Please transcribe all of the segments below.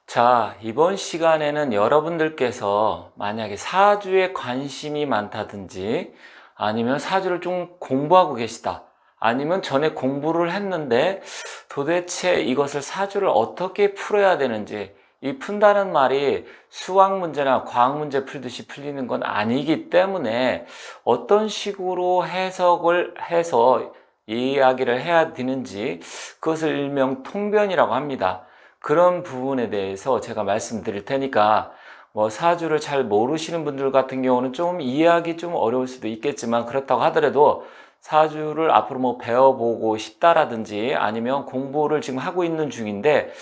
자, 이번 시간에는 여러분들께서 만약에 사주에 관심이 많다든지 아니면 사주를 좀 공부하고 계시다. 아니면 전에 공부를 했는데 도대체 이것을 사주를 어떻게 풀어야 되는지 이 푼다는 말이 수학 문제나 과학 문제 풀듯이 풀리는 건 아니기 때문에 어떤 식으로 해석을 해서 이야기를 해야 되는지 그것을 일명 통변이라고 합니다. 그런 부분에 대해서 제가 말씀드릴 테니까 뭐 사주를 잘 모르시는 분들 같은 경우는 좀 이해하기 좀 어려울 수도 있겠지만 그렇다고 하더라도 사주를 앞으로 뭐 배워보고 싶다라든지 아니면 공부를 지금 하고 있는 중인데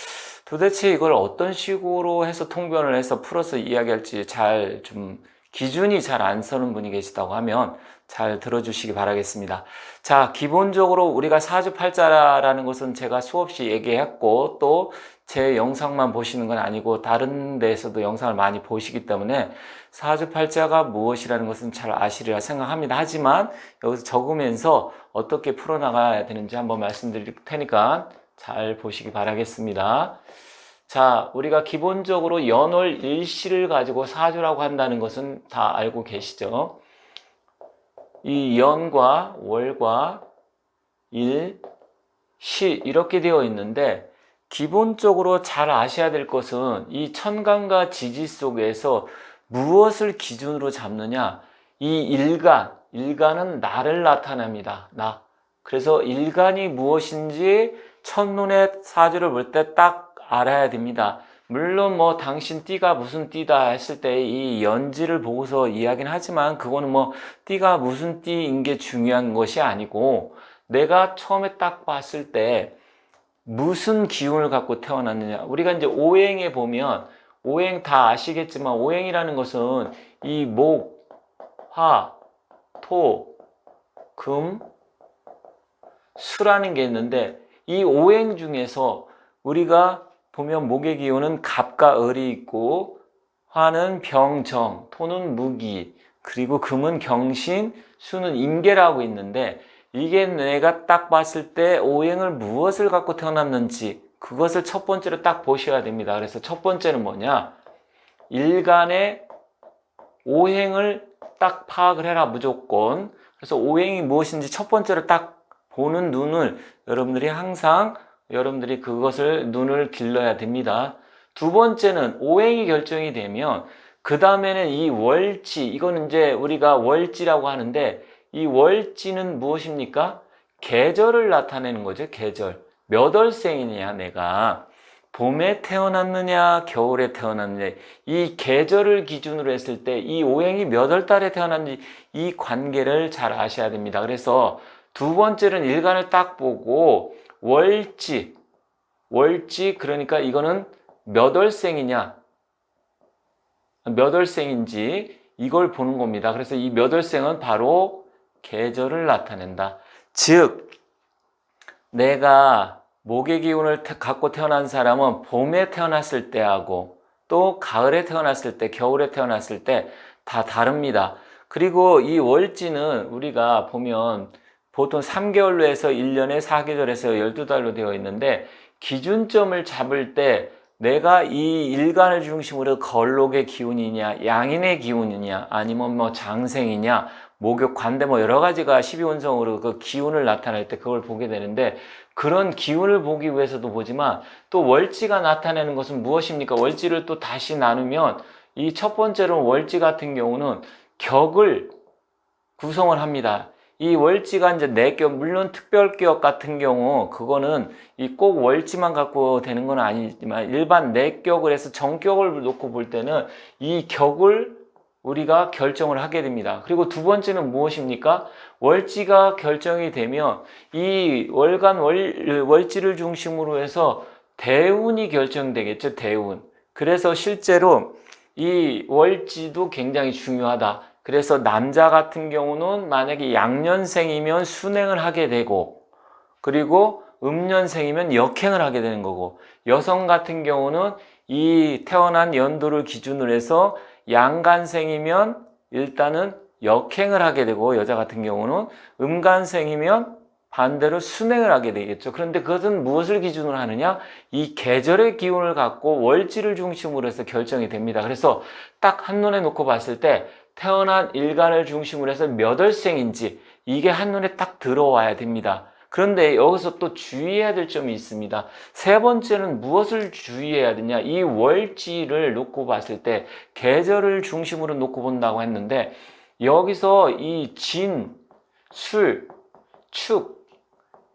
도대체 이걸 어떤 식으로 해서 통변을 해서 풀어서 이야기할지 잘 좀 기준이 잘 안 서는 분이 계시다고 하면 잘 들어주시기 바라겠습니다. 자, 기본적으로 우리가 사주팔자라는 것은 제가 수없이 얘기했고 또 제 영상만 보시는 건 아니고 다른 데에서도 영상을 많이 보시기 때문에 사주팔자가 무엇이라는 것은 잘 아시리라 생각합니다. 하지만 여기서 적으면서 어떻게 풀어나가야 되는지 한번 말씀드릴 테니까 잘 보시기 바라겠습니다. 자, 우리가 기본적으로 연월 일시를 가지고 사주라고 한다는 것은 다 알고 계시죠? 이 연과 월과 일, 시 이렇게 되어 있는데 기본적으로 잘 아셔야 될 것은 이 천간과 지지 속에서 무엇을 기준으로 잡느냐? 이 일간은 나를 나타냅니다. 나. 그래서 일간이 무엇인지 첫눈에 사주를 볼 때 딱 알아야 됩니다. 물론 뭐 당신 띠가 무슨 띠다 했을 때 이 연지를 보고서 이야기는 하지만 그거는 뭐 띠가 무슨 띠인 게 중요한 것이 아니고 내가 처음에 딱 봤을 때 무슨 기운을 갖고 태어났느냐. 우리가 이제 오행에 보면 오행 다 아시겠지만 오행이라는 것은 이 목, 화, 토, 금, 수라는 게 있는데 이 오행 중에서 우리가 보면 목의 기운은 갑과 을이 있고 화는 병정, 토는 무기, 그리고 금은 경신, 수는 임계라고 있는데 이게 내가 딱 봤을 때 오행을 무엇을 갖고 태어났는지 그것을 첫 번째로 딱 보셔야 됩니다. 그래서 첫 번째는 뭐냐? 일간의 오행을 딱 파악을 해라 무조건. 그래서 오행이 무엇인지 첫 번째로 딱 보는 눈을 여러분들이 항상 여러분들이 그것을 눈을 길러야 됩니다. 두 번째는 오행이 결정이 되면 그 다음에는 이 월지, 이거는 이제 우리가 월지라고 하는데 이 월지는 무엇입니까? 계절을 나타내는 거죠. 계절. 몇 월생이냐 내가 봄에 태어났느냐 겨울에 태어났느냐 이 계절을 기준으로 했을 때 이 오행이 몇 월 달에 태어났는지 이 관계를 잘 아셔야 됩니다. 그래서 두 번째는 일간을 딱 보고 월지 그러니까 이거는 몇 월생이냐 몇 월생인지 이걸 보는 겁니다. 그래서 이 몇 월생은 바로 계절을 나타낸다. 즉 내가 목의 기운을 갖고 태어난 사람은 봄에 태어났을 때하고 또 가을에 태어났을 때, 겨울에 태어났을 때 다 다릅니다. 그리고 이 월지는 우리가 보면 보통 3개월로 해서 1년에 4계절에서 12달로 되어 있는데 기준점을 잡을 때 내가 이 일간을 중심으로 걸록의 기운이냐, 양인의 기운이냐, 아니면 뭐 장생이냐, 목욕, 관대 뭐 여러 가지가 12운성으로 그 기운을 나타낼 때 그걸 보게 되는데 그런 기운을 보기 위해서도 보지만 또 월지가 나타내는 것은 무엇입니까? 월지를 또 다시 나누면 이 첫 번째로는 월지 같은 경우는 격을 구성을 합니다. 이 월지가 이제 내격, 물론 특별격 같은 경우 그거는 이 꼭 월지만 갖고 되는 건 아니지만 일반 내격을 해서 정격을 놓고 볼 때는 이 격을 우리가 결정을 하게 됩니다. 그리고 두 번째는 무엇입니까? 월지가 결정이 되면 이 월간 월지를 중심으로 해서 대운이 결정되겠죠. 대운. 그래서 실제로 이 월지도 굉장히 중요하다. 그래서 남자 같은 경우는 만약에 양년생이면 순행을 하게 되고 그리고 음년생이면 역행을 하게 되는 거고 여성 같은 경우는 이 태어난 연도를 기준으로 해서 양간생이면 일단은 역행을 하게 되고 여자 같은 경우는 음간생이면 반대로 순행을 하게 되겠죠. 그런데 그것은 무엇을 기준으로 하느냐? 이 계절의 기운을 갖고 월지를 중심으로 해서 결정이 됩니다. 그래서 딱 한눈에 놓고 봤을 때 태어난 일간을 중심으로 해서 몇 월생인지 이게 한눈에 딱 들어와야 됩니다. 그런데 여기서 또 주의해야 될 점이 있습니다. 세 번째는 무엇을 주의해야 되냐? 이 월지를 놓고 봤을 때 계절을 중심으로 놓고 본다고 했는데 여기서 이 진, 술, 축,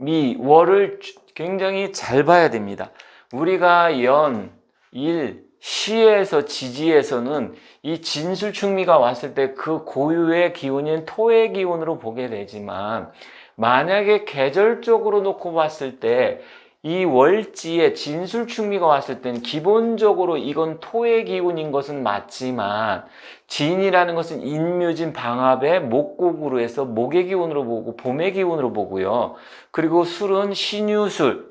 미, 월을 굉장히 잘 봐야 됩니다. 우리가 연, 일, 시에서 지지에서는 이 진술축미가 왔을 때 그 고유의 기운인 토의 기운으로 보게 되지만 만약에 계절적으로 놓고 봤을 때 이 월지에 진술축미가 왔을 때는 기본적으로 이건 토의 기운인 것은 맞지만 진이라는 것은 인묘진 방합의 목곡으로 해서 목의 기운으로 보고 봄의 기운으로 보고요. 그리고 술은 신유술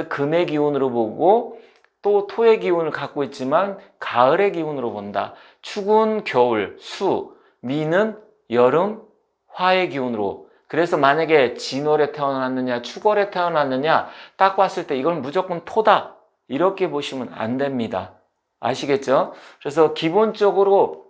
금의 기운으로 보고 또 토의 기운을 갖고 있지만 가을의 기운으로 본다. 축은 겨울, 미는 여름, 화의 기운으로. 그래서 만약에 진월에 태어났느냐 축월에 태어났느냐 딱 봤을 때 이건 무조건 토다 이렇게 보시면 안 됩니다. 아시겠죠? 그래서 기본적으로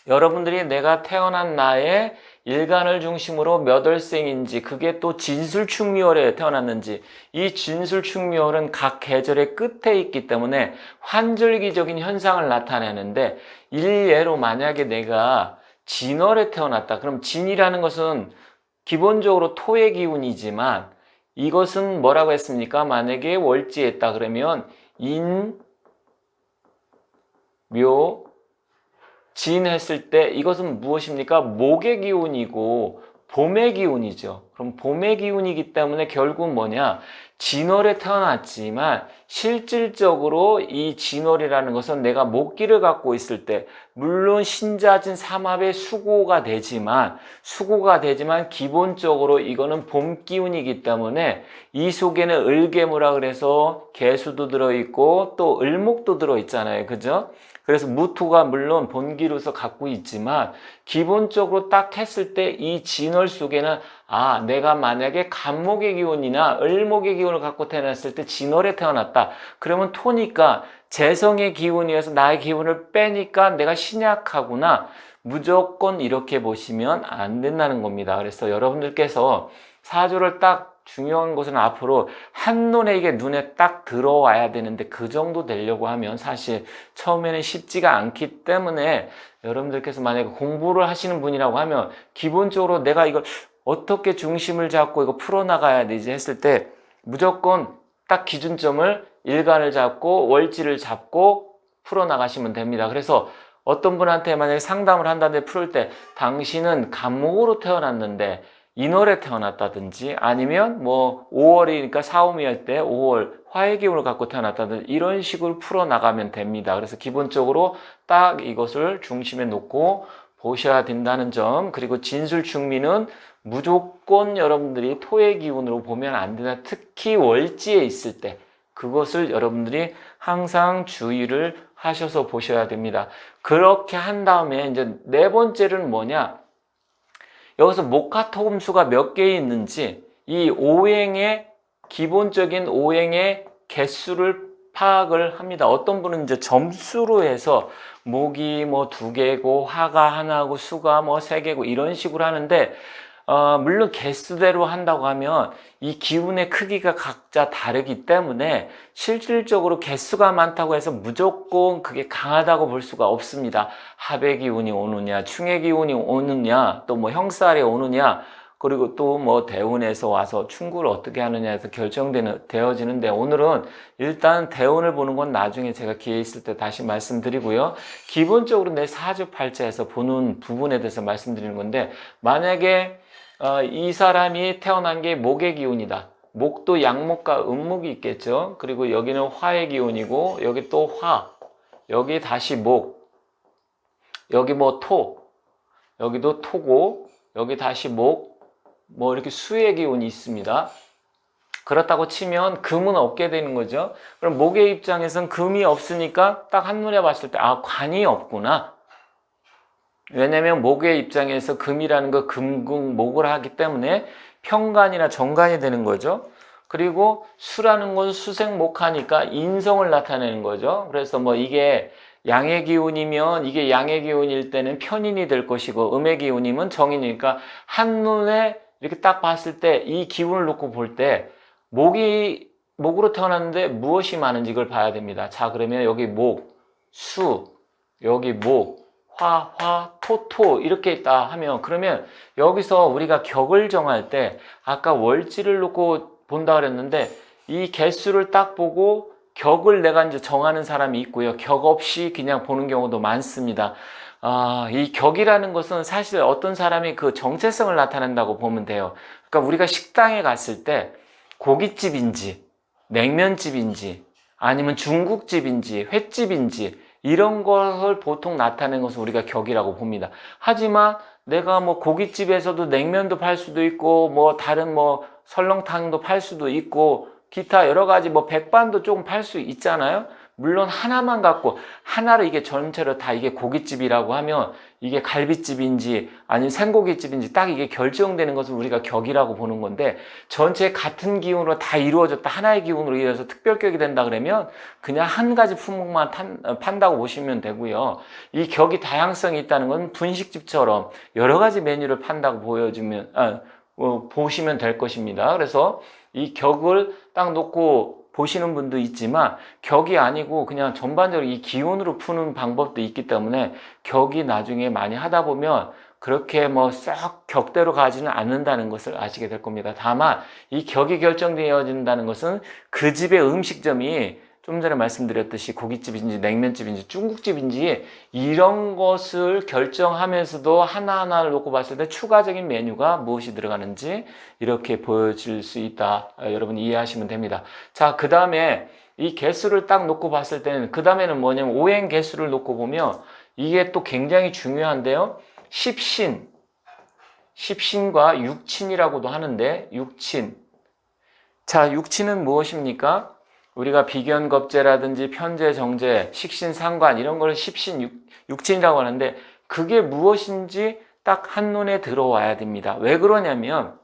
여러분들이 내가 태어난 나의 일간을 중심으로 몇 월생인지 그게 또 진술축미월에 태어났는지 이 진술축미월은 각 계절의 끝에 있기 때문에 환절기적인 현상을 나타내는데 일례로 만약에 내가 진월에 태어났다. 그럼 진이라는 것은 기본적으로 토의 기운이지만 이것은 뭐라고 했습니까? 만약에 월지에 있다 그러면 인, 묘, 진 했을 때 이것은 무엇입니까? 목의 기운이고 봄의 기운이죠. 그럼 봄의 기운이기 때문에 결국 뭐냐? 진월에 태어났지만 실질적으로 이 진월이라는 것은 내가 목기를 갖고 있을 때 물론 신자진 삼합의 수고가 되지만 기본적으로 이거는 봄 기운이기 때문에 이 속에는 을개무라 그래서 개수도 들어있고 또 을목도 들어있잖아요. 그죠? 그래서 무토가 물론 본기로서 갖고 있지만 기본적으로 딱 했을 때 이 진월 속에는 내가 만약에 간목의 기운이나 을목의 기운을 갖고 태어났을 때 진월에 태어났다. 그러면 토니까 재성의 기운이어서 나의 기운을 빼니까 내가 신약하구나. 무조건 이렇게 보시면 안 된다는 겁니다. 그래서 여러분들께서 사주를 딱 중요한 것은 앞으로 한눈에 이게 눈에 딱 들어와야 되는데 그 정도 되려고 하면 사실 처음에는 쉽지가 않기 때문에 여러분들께서 만약에 공부를 하시는 분이라고 하면 기본적으로 내가 이걸 어떻게 중심을 잡고 이거 풀어나가야 되지 했을 때 무조건 딱 기준점을 일간을 잡고 월지를 잡고 풀어나가시면 됩니다. 그래서 어떤 분한테 만약에 상담을 한다는데 풀을 때 당신은 간목으로 태어났는데 인월에 태어났다든지 아니면 뭐 5월이니까 사오미 할 때 5월 화의 기운을 갖고 태어났다든지 이런 식으로 풀어나가면 됩니다. 그래서 기본적으로 딱 이것을 중심에 놓고 보셔야 된다는 점. 그리고 진술축미는 무조건 여러분들이 토의 기운으로 보면 안 된다. 특히 월지에 있을 때 그것을 여러분들이 항상 주의를 하셔서 보셔야 됩니다. 그렇게 한 다음에 이제 네 번째는 뭐냐? 여기서 목화토금수가 몇 개 있는지 이 오행의 기본적인 오행의 개수를 파악을 합니다. 어떤 분은 이제 점수로 해서 목이 뭐 2개고 화가 하나고 수가 뭐 3개고 이런 식으로 하는데 물론 개수대로 한다고 하면 이 기운의 크기가 각자 다르기 때문에 실질적으로 개수가 많다고 해서 무조건 그게 강하다고 볼 수가 없습니다. 합의 기운이 오느냐, 충의 기운이 오느냐, 또 뭐 형살이 오느냐, 그리고 또 뭐 대운에서 와서 충구를 어떻게 하느냐에서 되어지는데 오늘은 일단 대운을 보는 건 나중에 제가 기회 있을 때 다시 말씀드리고요. 기본적으로 내 사주팔자에서 보는 부분에 대해서 말씀드리는 건데 만약에 이 사람이 태어난 게 목의 기운이다. 목도 양목과 음목이 있겠죠. 그리고 여기는 화의 기운이고 여기 또 화, 여기 다시 목, 여기 뭐 토, 여기도 토고 여기 다시 목, 뭐 이렇게 수의 기운이 있습니다. 그렇다고 치면 금은 없게 되는 거죠. 그럼 목의 입장에선 금이 없으니까 딱 한눈에 봤을 때 관이 없구나. 왜냐면 목의 입장에서 금이라는 거 금극목을 하기 때문에 편간이나 정간이 되는 거죠. 그리고 수라는 건 수생목하니까 인성을 나타내는 거죠. 그래서 뭐 이게 양의 기운이면 이게 양의 기운일 때는 편인이 될 것이고 음의 기운이면 정인이니까 한눈에 이렇게 딱 봤을 때 이 기운을 놓고 볼 때 목으로 태어났는데 무엇이 많은지 이걸 봐야 됩니다. 자, 그러면 여기 목, 수, 여기 목, 화, 토 이렇게 있다 하면 그러면 여기서 우리가 격을 정할 때 아까 월지를 놓고 본다 그랬는데 이 개수를 딱 보고 격을 내가 이제 정하는 사람이 있고요. 격 없이 그냥 보는 경우도 많습니다. 이 격이라는 것은 사실 어떤 사람이 그 정체성을 나타낸다고 보면 돼요. 그러니까 우리가 식당에 갔을 때 고깃집인지 냉면집인지 아니면 중국집인지 횟집인지 이런 것을 보통 나타내는 것을 우리가 격이라고 봅니다. 하지만 내가 뭐 고깃집에서도 냉면도 팔 수도 있고 뭐 다른 뭐 설렁탕도 팔 수도 있고 기타 여러 가지 뭐 백반도 조금 팔 수 있잖아요. 물론 하나만 갖고 하나로 이게 전체로 다 이게 고깃집이라고 하면 이게 갈비집인지 아니면 생고깃집인지 딱 이게 결정되는 것을 우리가 격이라고 보는 건데 전체 같은 기운으로 다 이루어졌다 하나의 기운으로 이어서 특별격이 된다 그러면 그냥 한 가지 품목만 판다고 보시면 되고요. 이 격이 다양성이 있다는 건 분식집처럼 여러 가지 메뉴를 판다고 보시면 될 것입니다. 그래서 이 격을 딱 놓고 보시는 분도 있지만 격이 아니고 그냥 전반적으로 이 기운으로 푸는 방법도 있기 때문에 격이 나중에 많이 하다 보면 그렇게 뭐 썩 격대로 가지는 않는다는 것을 아시게 될 겁니다. 다만 이 격이 결정되어진다는 것은 그 집의 음식점이 좀 전에 말씀드렸듯이 고깃집인지 냉면집인지 중국집인지 이런 것을 결정하면서도 하나하나를 놓고 봤을 때 추가적인 메뉴가 무엇이 들어가는지 이렇게 보여질 수 있다. 여러분 이해하시면 됩니다. 자, 그 다음에 이 개수를 딱 놓고 봤을 때는 그 다음에는 뭐냐면 오행 개수를 놓고 보면 이게 또 굉장히 중요한데요. 십신과 육친이라고도 하는데 육친. 자, 육친은 무엇입니까? 우리가 비견겁제라든지 편제, 정제, 식신, 상관 이런 걸 십신, 육친이라고 하는데 그게 무엇인지 딱 한눈에 들어와야 됩니다. 왜 그러냐면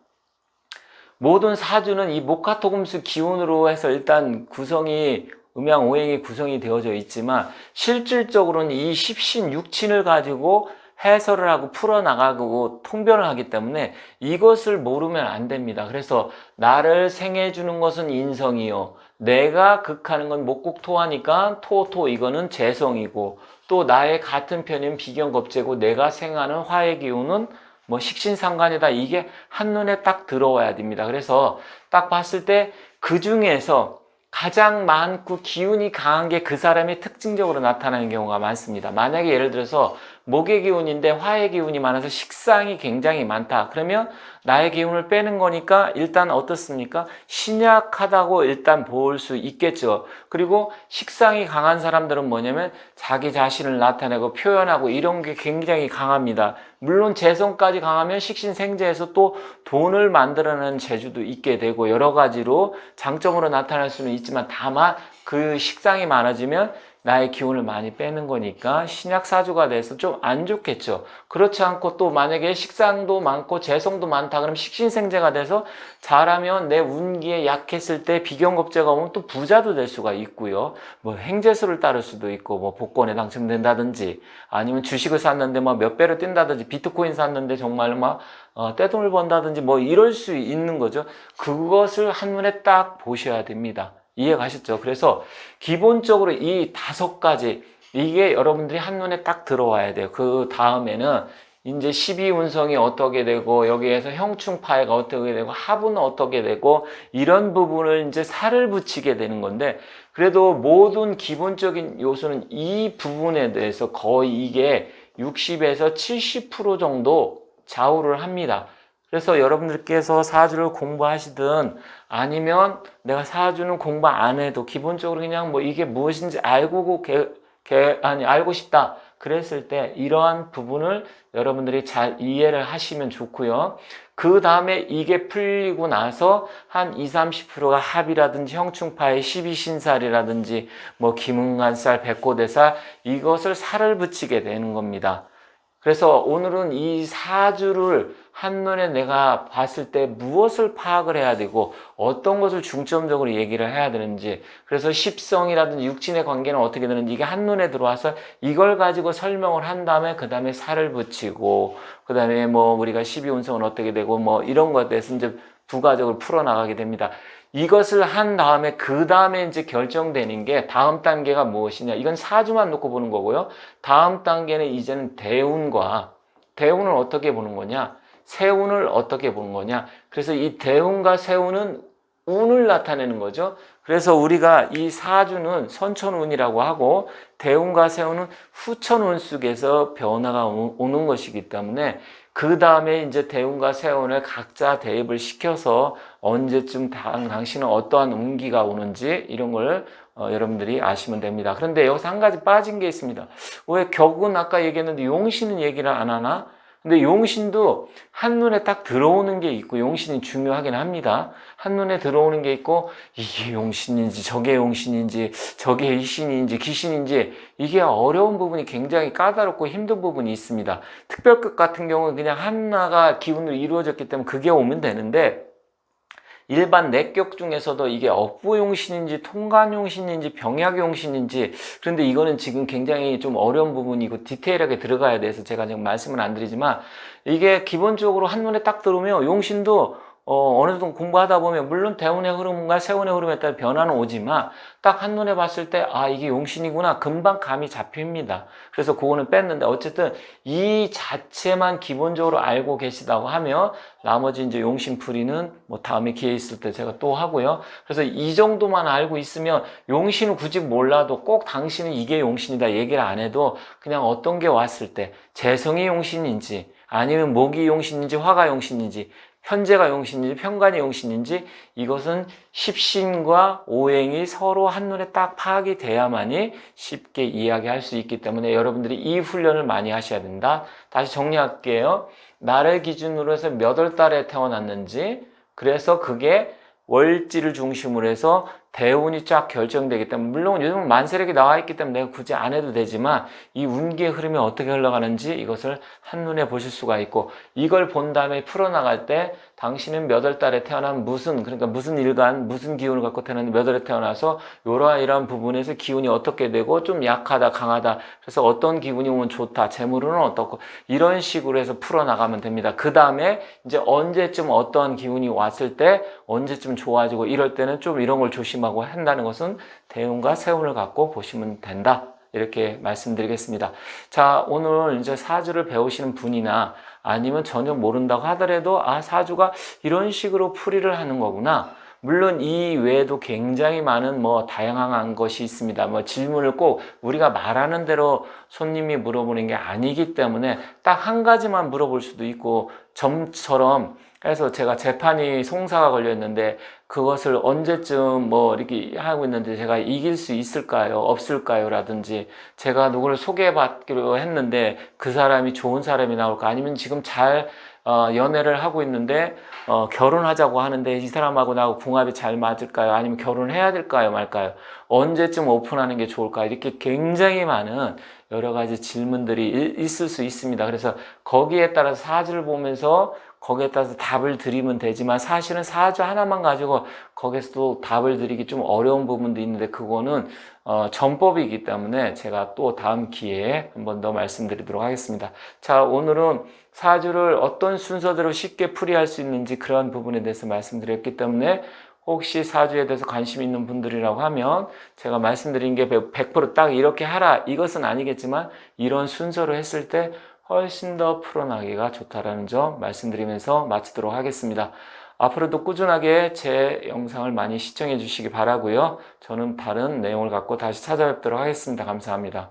모든 사주는 이 목화토금수 기운으로 해서 일단 구성이 음양오행이 구성이 되어져 있지만 실질적으로는 이 십신, 육친을 가지고 해설을 하고 풀어나가고 통변을 하기 때문에 이것을 모르면 안 됩니다. 그래서 나를 생해주는 것은 인성이요. 내가 극하는 건 목국토하니까 토 이거는 재성이고 또 나의 같은 편인 비견겁제고 내가 생하는 화의 기운은 뭐 식신상관이다. 이게 한눈에 딱 들어와야 됩니다. 그래서 딱 봤을 때 그 중에서 가장 많고 기운이 강한 게 그 사람의 특징적으로 나타나는 경우가 많습니다. 만약에 예를 들어서 목의 기운인데 화의 기운이 많아서 식상이 굉장히 많다. 그러면 나의 기운을 빼는 거니까 일단 어떻습니까? 신약하다고 일단 볼 수 있겠죠. 그리고 식상이 강한 사람들은 뭐냐면 자기 자신을 나타내고 표현하고 이런 게 굉장히 강합니다. 물론 재성까지 강하면 식신생재에서 또 돈을 만들어내는 재주도 있게 되고 여러 가지로 장점으로 나타날 수는 있지만 다만 그 식상이 많아지면 나의 기운을 많이 빼는 거니까 신약사주가 돼서 좀 안 좋겠죠. 그렇지 않고 또 만약에 식상도 많고 재성도 많다 그러면 식신생재가 돼서 잘하면 내 운기에 약했을 때 비견겁제가 오면 또 부자도 될 수가 있고요. 뭐 행재수를 따를 수도 있고 뭐 복권에 당첨된다든지 아니면 주식을 샀는데 뭐 몇 배로 뛴다든지 비트코인 샀는데 정말 막 떼돈을 번다든지 뭐 이럴 수 있는 거죠. 그것을 한눈에 딱 보셔야 됩니다. 이해 가셨죠? 그래서 기본적으로 이 5가지 이게 여러분들이 한눈에 딱 들어와야 돼요. 그 다음에는 이제 12운성이 어떻게 되고 여기에서 형충파해가 어떻게 되고 합은 어떻게 되고 이런 부분을 이제 살을 붙이게 되는 건데 그래도 모든 기본적인 요소는 이 부분에 대해서 거의 이게 60에서 70% 정도 좌우를 합니다. 그래서 여러분들께서 사주를 공부하시든 아니면 내가 사주는 공부 안 해도 기본적으로 그냥 뭐 이게 무엇인지 알고 알고 싶다 그랬을 때 이러한 부분을 여러분들이 잘 이해를 하시면 좋고요. 그 다음에 이게 풀리고 나서 한 20-30%가 합이라든지 형충파의 12신살이라든지 뭐 기문간살, 백호대살 이것을 살을 붙이게 되는 겁니다. 그래서 오늘은 이 사주를 한눈에 내가 봤을 때 무엇을 파악을 해야 되고 어떤 것을 중점적으로 얘기를 해야 되는지, 그래서 십성이라든지 육진의 관계는 어떻게 되는지 이게 한눈에 들어와서 이걸 가지고 설명을 한 다음에 그 다음에 살을 붙이고 그 다음에 뭐 우리가 12운성은 어떻게 되고 뭐 이런 것에 대해서 이제 부가적으로 풀어나가게 됩니다. 이것을 한 다음에 그 다음에 이제 결정되는 게 다음 단계가 무엇이냐, 이건 사주만 놓고 보는 거고요. 다음 단계는 이제는 대운을 어떻게 보는 거냐, 세운을 어떻게 보는 거냐. 그래서 이 대운과 세운은 운을 나타내는 거죠. 그래서 우리가 이 사주는 선천운이라고 하고 대운과 세운은 후천운 속에서 변화가 오는 것이기 때문에 그 다음에 이제 대운과 세운을 각자 대입을 시켜서 언제쯤 당신은 어떠한 운기가 오는지 이런 걸 여러분들이 아시면 됩니다. 그런데 여기서 한 가지 빠진 게 있습니다. 왜 격은 아까 얘기했는데 용신은 얘기를 안 하나? 근데 용신도 한눈에 딱 들어오는 게 있고, 용신이 중요하긴 합니다. 한눈에 들어오는 게 있고, 이게 용신인지 저게 용신인지 저게 이신인지 귀신인지 이게 어려운 부분이 굉장히 까다롭고 힘든 부분이 있습니다. 특별급 같은 경우는 그냥 하나가 기운으로 이루어졌기 때문에 그게 오면 되는데, 일반 내격 중에서도 이게 억부용신인지 통간용신인지 병약용신인지, 그런데 이거는 지금 굉장히 좀 어려운 부분이고 디테일하게 들어가야 돼서 제가 지금 말씀을 안 드리지만, 이게 기본적으로 한눈에 딱 들어오면 용신도 어느 정도 공부하다 보면 물론 대운의 흐름과 세운의 흐름에 따라 변화는 오지만 딱 한눈에 봤을 때 아 이게 용신이구나 금방 감이 잡힙니다. 그래서 그거는 뺐는데, 어쨌든 이 자체만 기본적으로 알고 계시다고 하면 나머지 이제 용신풀이는 뭐 다음에 기회 있을 때 제가 또 하고요. 그래서 이 정도만 알고 있으면 용신은 굳이 몰라도 꼭 당신은 이게 용신이다 얘기를 안 해도 그냥 어떤 게 왔을 때 재성이 용신인지 아니면 목이 용신인지 화가 용신인지 현재가 용신인지 편관이 용신인지 이것은 십신과 오행이 서로 한눈에 딱 파악이 돼야만이 쉽게 이야기할 수 있기 때문에 여러분들이 이 훈련을 많이 하셔야 된다. 다시 정리할게요. 나를 기준으로 해서 몇 월 달에 태어났는지, 그래서 그게 월지를 중심으로 해서 대운이 쫙 결정되기 때문에, 물론 요즘은 만세력이 나와 있기 때문에 내가 굳이 안 해도 되지만 이 운기의 흐름이 어떻게 흘러가는지 이것을 한눈에 보실 수가 있고, 이걸 본 다음에 풀어나갈 때 당신은 몇 월 달에 태어난 그러니까 무슨 일간 무슨 기운을 갖고 태어났는데 몇 월에 태어나서 이러한 부분에서 기운이 어떻게 되고 좀 약하다 강하다, 그래서 어떤 기운이 오면 좋다, 재물은 어떻고, 이런 식으로 해서 풀어나가면 됩니다. 그 다음에 이제 언제쯤 어떠한 기운이 왔을 때 언제쯤 좋아지고 이럴 때는 좀 이런 걸 조심하고 한다는 것은 대운과 세운을 갖고 보시면 된다, 이렇게 말씀드리겠습니다. 자, 오늘 이제 사주를 배우시는 분이나 아니면 전혀 모른다고 하더라도 아 사주가 이런 식으로 풀이를 하는 거구나. 물론 이 외에도 굉장히 많은 뭐 다양한 것이 있습니다. 뭐 질문을 꼭 우리가 말하는 대로 손님이 물어보는 게 아니기 때문에 딱 한 가지만 물어볼 수도 있고, 점처럼 해서 제가 재판이 송사가 걸렸는데 그것을 언제쯤 뭐 이렇게 하고 있는데 제가 이길 수 있을까요? 없을까요? 라든지 제가 누구를 소개받기로 했는데 그 사람이 좋은 사람이 나올까? 아니면 지금 잘 연애를 하고 있는데 결혼하자고 하는데 이 사람하고 나하고 궁합이 잘 맞을까요? 아니면 결혼해야 될까요? 말까요? 언제쯤 오픈하는 게 좋을까요? 이렇게 굉장히 많은 여러 가지 질문들이 있을 수 있습니다. 그래서 거기에 따라서 사주를 보면서 거기에 따라서 답을 드리면 되지만, 사실은 사주 하나만 가지고 거기서도 답을 드리기 좀 어려운 부분도 있는데 그거는 전법이기 때문에 제가 또 다음 기회에 한 번 더 말씀드리도록 하겠습니다. 자, 오늘은 사주를 어떤 순서대로 쉽게 풀이할 수 있는지 그러한 부분에 대해서 말씀드렸기 때문에 혹시 사주에 대해서 관심 있는 분들이라고 하면 제가 말씀드린 게 100%딱 이렇게 하라 이것은 아니겠지만 이런 순서로 했을 때 훨씬 더 풀어나기가 좋다라는 점 말씀드리면서 마치도록 하겠습니다. 앞으로도 꾸준하게 제 영상을 많이 시청해 주시기 바라고요. 저는 다른 내용을 갖고 다시 찾아뵙도록 하겠습니다. 감사합니다.